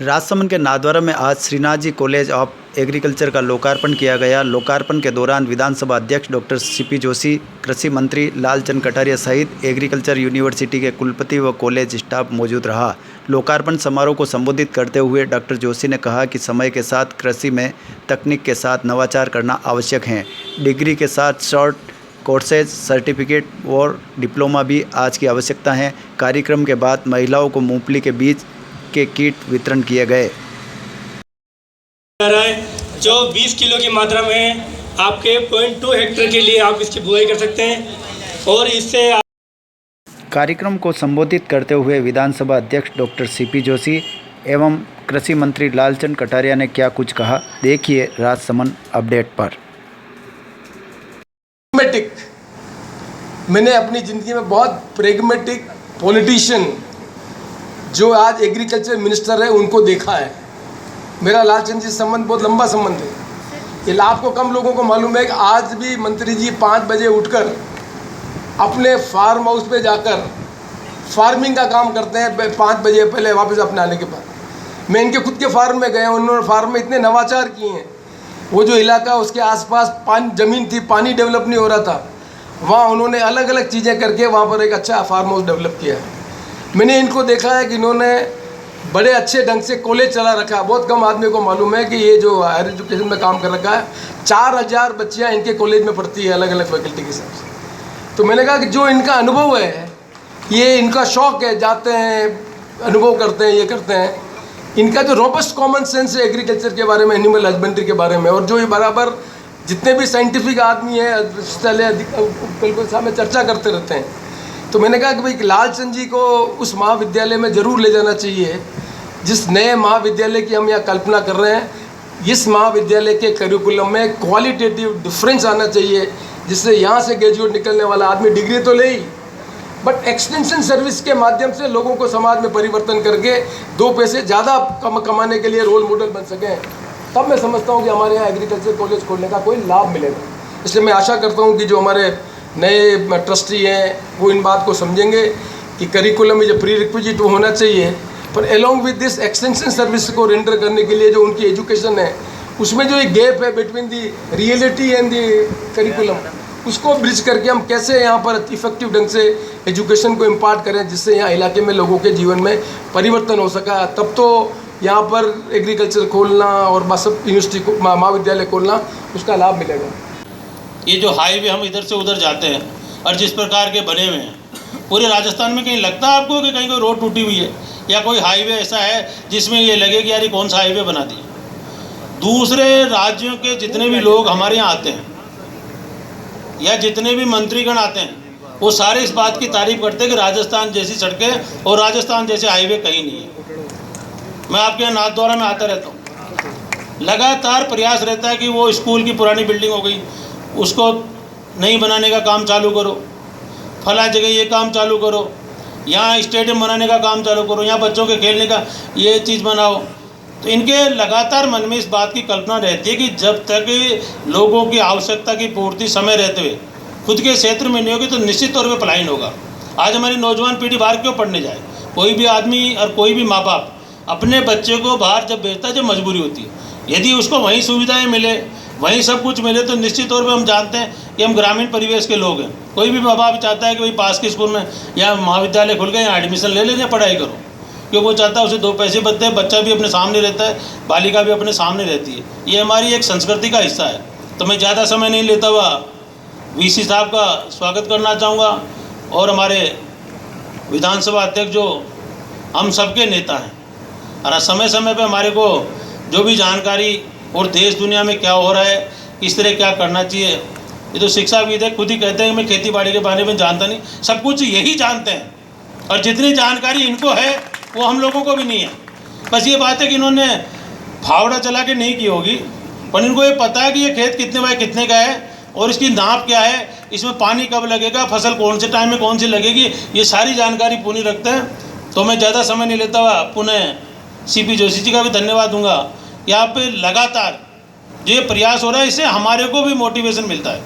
राजसमंद के नाथद्वारा में आज Shrinath ji college of agriculture का लोकार्पण किया गया। लोकार्पण के दौरान विधानसभा अध्यक्ष डॉक्टर सीपी जोशी, कृषि मंत्री लालचंद कटारिया सहित एग्रीकल्चर यूनिवर्सिटी के कुलपति व कॉलेज स्टाफ मौजूद रहा। लोकार्पण समारोह को संबोधित करते हुए डॉक्टर जोशी ने कहा कि समय के साथ कृषि में तकनीक के साथ नवाचार करना आवश्यक है। डिग्री के साथ शॉर्ट कोर्सेज, सर्टिफिकेट और डिप्लोमा भी आज की आवश्यकता है। कार्यक्रम के बाद महिलाओं को मूंगफली के बीज के किट वितरण किए गए। जो 20 किलो की मात्रा में आपके 0.2 हेक्टेयर के लिए आप इसकी बुआई कर सकते हैं और इससे कार्यक्रम को संबोधित करते हुए विधानसभा अध्यक्ष डॉक्टर सीपी जोशी एवं कृषि मंत्री लालचंद कटारिया ने क्या कुछ कहा, देखिए राजसमंद अपडेट पर। मैंने अपनी ज़िंदगी में बहुत प्रेगमेटिक पॉलिटिशियन जो आज एग्रीकल्चर मिनिस्टर है उनको देखा है। मेरा लालचंद जी संबंध बहुत लंबा संबंध है। ये आपको कम लोगों को मालूम है कि आज भी मंत्री जी 5 बजे उठकर अपने फार्म हाउस पे जाकर फार्मिंग का काम करते हैं 5 बजे पहले वापस अपने आने के बाद। मैं इनके खुद के फार्म में गया, उन्होंने फार्म में इतने नवाचार किए हैं। वो जो इलाका उसके आसपास ज़मीन थी, पानी डेवलप नहीं हो रहा था, वहाँ उन्होंने अलग अलग चीज़ें करके वहाँ पर एक अच्छा फार्म हाउस डेवलप किया है। मैंने इनको देखा है कि इन्होंने बड़े अच्छे ढंग से कॉलेज चला रखा है। बहुत कम आदमी को मालूम है कि ये जो हायर एजुकेशन में काम कर रखा है, 4000 बच्चियाँ इनके कॉलेज में पढ़ती है अलग अलग फैकल्टी के हिसाब से। तो मैंने कहा कि जो इनका अनुभव है, ये इनका शौक़ है, जाते हैं, अनुभव करते हैं, ये करते हैं। इनका जो रोबस्ट कॉमन सेंस है एग्रीकल्चर के बारे में, एनिमल हस्बेंड्री के बारे में, और जो ये बराबर जितने भी साइंटिफिक आदमी हैं बिल्कुल सामने चर्चा करते रहते हैं। तो मैंने कहा कि भाई लालचंद जी को उस महाविद्यालय में ज़रूर ले जाना चाहिए जिस नए महाविद्यालय की हम यहाँ कल्पना कर रहे हैं। इस महाविद्यालय के करिकुलम में क्वालिटेटिव डिफरेंस आना चाहिए, जिससे यहाँ से ग्रेजुएट निकलने वाला आदमी डिग्री तो ले ही, बट एक्सटेंशन सर्विस के माध्यम से लोगों को समाज में परिवर्तन करके 2 पैसे ज़्यादा कमाने के लिए रोल मॉडल बन सकें। तब मैं समझता हूँ कि हमारे यहाँ एग्रीकल्चर कॉलेज खोलने का कोई लाभ मिलेगा। इसलिए मैं आशा करता हूँ कि जो हमारे नए ट्रस्टी हैं वो इन बात को समझेंगे कि करिकुलम में जो प्री रिक्विजिट वो होना चाहिए, पर along with this extension service को रेंडर करने के लिए जो उनकी एजुकेशन है, उसमें जो एक गैप है between the reality and the curriculum, उसको ब्रिज करके हम कैसे यहाँ पर इफेक्टिव ढंग से एजुकेशन को इम्पार्ट करें, जिससे यहाँ इलाके में लोगों के जीवन में परिवर्तन हो सका। तब तो यहाँ पर एग्रीकल्चर खोलना और सब यूनिवर्सिटी को महाविद्यालय खोलना, उसका लाभ मिलेगा। ये जो हाईवे हम इधर से उधर जाते हैं और जिस प्रकार के बने हुए हैं, पूरे राजस्थान में कहीं लगता है आपको कि कहीं कोई रोड टूटी हुई है या कोई हाईवे ऐसा है जिसमें ये लगे कि यार ये कौन सा हाईवे बना दिया। दूसरे राज्यों के जितने भी लोग हमारे यहाँ आते हैं या जितने भी मंत्रीगण आते हैं, वो सारे इस बात की तारीफ करते हैं कि राजस्थान जैसी सड़कें और राजस्थान जैसे हाईवे कहीं नहीं है। मैं आपके यहाँ नाथद्वारा में आता रहता हूँ, लगातार प्रयास रहता है कि वो स्कूल की पुरानी बिल्डिंग हो गई, उसको नहीं बनाने का काम चालू करो, फला जगह ये काम चालू करो, यहाँ स्टेडियम बनाने का काम चालू करो, यहाँ बच्चों के खेलने का ये चीज़ बनाओ। तो इनके लगातार मन में इस बात की कल्पना रहती है कि जब तक लोगों की आवश्यकता की पूर्ति समय रहते हुए खुद के क्षेत्र में नहीं होगी तो निश्चित तौर पर पलायन होगा। आज हमारी नौजवान पीढ़ी बाहर क्यों पढ़ने जाए? कोई भी आदमी और कोई भी माँ बाप अपने बच्चे को बाहर जब भेजता है, जब मजबूरी होती है, यदि उसको वहीं सुविधाएँ मिले, वहीं सब कुछ मिले, तो निश्चित तौर पे हम जानते हैं कि हम ग्रामीण परिवेश के लोग हैं। कोई भी माँ बाप चाहता है कि भाई पास के स्कूल में या महाविद्यालय खुल गए, यहाँ एडमिशन ले लें, पढ़ाई करो, क्योंकि वो चाहता है उसे 2 पैसे बचते हैं, बच्चा भी अपने सामने रहता है, बालिका भी अपने सामने रहती है। ये हमारी एक संस्कृति का हिस्सा है। तो मैं ज़्यादा समय नहीं लेता हुआ वीसी साहब का स्वागत करना चाहूँगा और हमारे विधानसभा अध्यक्ष जो हम सबके नेता हैं, और समय समय पर हमारे को जो भी जानकारी और देश दुनिया में क्या हो रहा है, किस तरह क्या करना चाहिए, ये तो शिक्षाविद है, खुद ही कहते हैं कि मैं खेती बाड़ी के बारे में जानता नहीं, सब कुछ यही जानते हैं, और जितनी जानकारी इनको है वो हम लोगों को भी नहीं है। बस ये बात है कि इन्होंने फावड़ा चला के नहीं की होगी, पर इनको ये पता है कि ये खेत कितने बाय कितने का है और इसकी नाप क्या है, इसमें पानी कब लगेगा, फसल कौन से टाइम में कौन सी लगेगी, ये सारी जानकारी पूरी रखते हैं। तो मैं ज़्यादा समय नहीं लेता हुआ पुनः सीपी जोशी जी का भी धन्यवाद दूंगा। यहाँ पे लगातार जो ये प्रयास हो रहा है, इससे हमारे को भी मोटिवेशन मिलता है।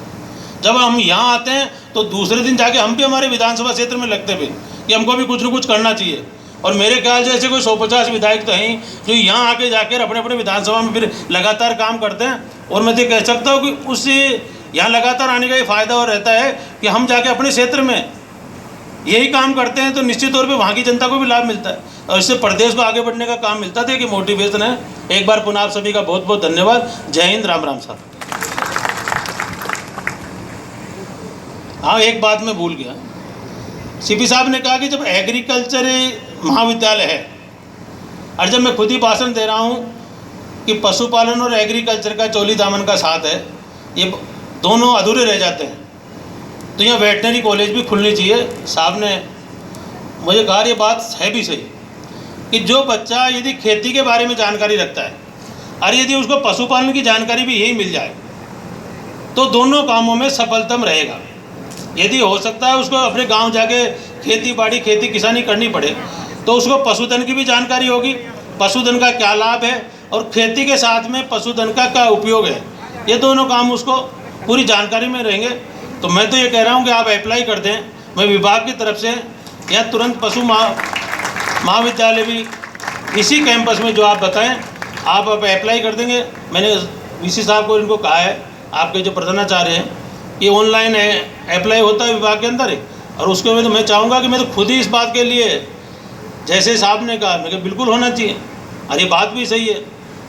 जब हम यहाँ आते हैं तो दूसरे दिन जाके हम भी हमारे विधानसभा क्षेत्र में लगते हुए कि हमको भी कुछ न कुछ करना चाहिए। और मेरे ख्याल से ऐसे कोई 150 विधायक तो हैं जो यहाँ आके जाकर अपने अपने विधानसभा में फिर लगातार काम करते हैं। और मैं तो कह सकता हूँ कि उससे यहाँ लगातार आने का ये फ़ायदा और रहता है कि हम जाके अपने क्षेत्र में यही काम करते हैं तो निश्चित तौर पे वहाँ की जनता को भी लाभ मिलता है और इससे प्रदेश को आगे बढ़ने का काम मिलता था कि मोटिवेशन है। एक बार पुनः आप सभी का बहुत बहुत धन्यवाद। जय हिंद, राम राम साहब। हाँ, एक बात मैं भूल गया। सीपी साहब ने कहा कि जब एग्रीकल्चर महाविद्यालय है और जब मैं खुद ही भाषण दे रहा हूँ कि पशुपालन और एग्रीकल्चर का चोली दामन का साथ है, ये दोनों अधूरे रह जाते हैं, तो यहाँ वेटनरी कॉलेज भी खुलनी चाहिए। साहब ने मुझे कहा ये बात है भी सही कि जो बच्चा यदि खेती के बारे में जानकारी रखता है और यदि उसको पशुपालन की जानकारी भी यही मिल जाए तो दोनों कामों में सफलतम रहेगा। यदि हो सकता है उसको अपने गांव जाके खेती बाड़ी खेती किसानी करनी पड़े तो उसको पशुधन की भी जानकारी होगी, पशुधन का क्या लाभ है और खेती के साथ में पशुधन का क्या उपयोग है, ये दोनों काम उसको पूरी जानकारी में रहेंगे। तो मैं तो ये कह रहा हूँ कि आप अप्लाई कर दें। मैं विभाग की तरफ से यहाँ तुरंत पशु महाविद्यालय भी इसी कैंपस में जो आप बताएं आप अप्लाई कर देंगे। मैंने वीसी साहब को इनको कहा है, आपके जो प्रधानाचार्य हैं, ये ऑनलाइन अप्लाई होता है विभाग के अंदर ही, और उसके में तो मैं चाहूँगा कि मैं तो खुद ही इस बात के लिए, जैसे साहब ने कहा, मैं बिल्कुल होना चाहिए। और ये बात भी सही है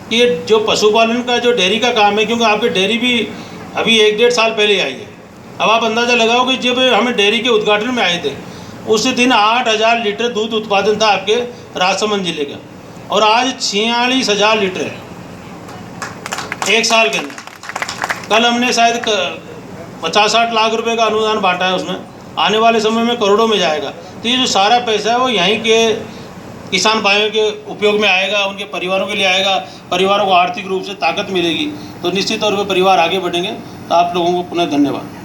कि ये जो पशुपालन का जो डेयरी का काम है, क्योंकि आपकी डेयरी भी अभी 1-1.5 साल पहले आई है। अब आप अंदाज़ा लगाओ कि जब हमें डेयरी के उद्घाटन में आए थे उस दिन 8000 लीटर दूध उत्पादन था आपके राजसमंद जिले का, और आज 46,000 लीटर है एक साल के अंदर। कल हमने शायद 50-60 लाख रुपए का अनुदान बांटा है, उसमें आने वाले समय में करोड़ों में जाएगा। तो ये जो सारा पैसा है वो यहीं के किसान भाइयों के उपयोग में आएगा, उनके परिवारों के लिए आएगा, परिवारों को आर्थिक रूप से ताकत मिलेगी, तो निश्चित तौर पर परिवार आगे बढ़ेंगे। तो आप लोगों को पुनः धन्यवाद।